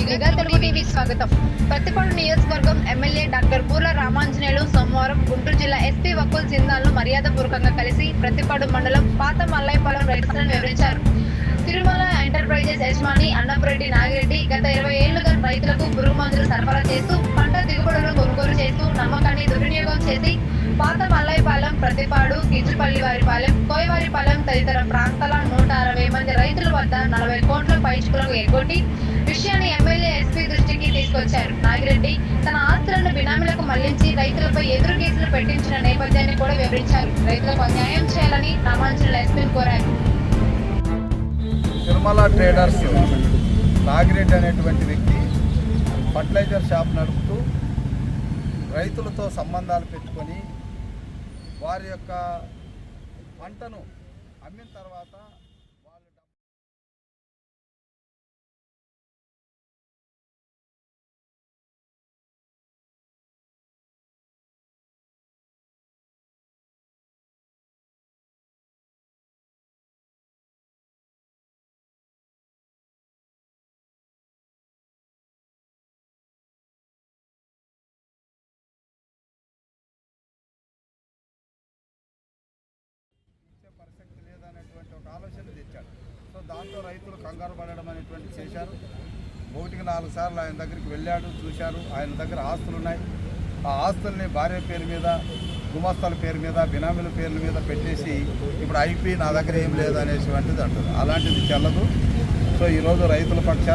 Mega Telugu TV స్వాగతం. ప్రతిపాడు నియోజకవర్గం MLA doctor Burla Ramanjaneyulu సోమవారం గుంటూరు జిల్లా ఎస్పీ వకుల్ జిందాల్ను మర్యాదపూర్వకంగా కలిసి ప్రతిపాడు మండలం పాత మల్లయ్యపాలెం రైతులను వివరించారు. తిరుమల ఎంటర్ప్రైజెస్ యజమాని అన్నపురెడ్డి నాగిరెడ్డి గత 20 ఏళ్లుగా రైతులకు పురుగు మందులు సరఫరా చేస్తూ పంట దిగుబడులను కొనుగోలు చేస్తూ నమ్మకాన్ని దుర్వినియోగం చేసి పాత మల్లయ్యపాలెం, ప్రతిపాడు, కింజుపల్లివారిపాలెం, కోయవారిపాలెం తదితర ప్రాంతాల 160 మంది రైతుల వద్ద 40 కోట్ల పైచుకులకు ఎగ్గొట్టి విషయాన్ని ఎమ్మెల్యే ఎస్పీ దృష్టికి తీసుకొచ్చారు. నాగిరెడ్డి తన ఆస్తులను బినామీలకు మళ్లించి రైతులపై ఎదురు కేసులు పెట్టించిన నేపథ్యాన్ని కూడా వివరించారు. రైతులకు న్యాయం చేయాలని రామాంజనేయులు ఎస్పీని కోరారు. తిరుమల ట్రేడర్స్ నాగిరెడ్డి అనేటువంటి వ్యక్తి ఫర్టిలైజర్ షాప్ నడుపుతూ రైతులతో సంబంధాలు పెట్టుకొని వారి యొక్క పంటను అమ్మిన తర్వాత వాళ్ళు పరిశక్తి లేదనేటువంటి ఒక ఆలోచన తెచ్చాడు. సో దాంతో రైతులు కంగారు పడడం అనేటువంటి చేశారు. 1-4 సార్లు ఆయన దగ్గరికి వెళ్ళాడు, చూశారు. ఆయన దగ్గర ఆస్తులు ఉన్నాయి. ఆ ఆస్తుల్ని భార్య పేరు మీద, గుమస్తాల పేరు మీద, బినామీల పేర్ల మీద పెట్టేసి ఇప్పుడు ఐపీ నా దగ్గర ఏం లేదు అనేటువంటిది అంటుంది. అలాంటిది చెల్లదు. సో ఈరోజు రైతుల పక్షాన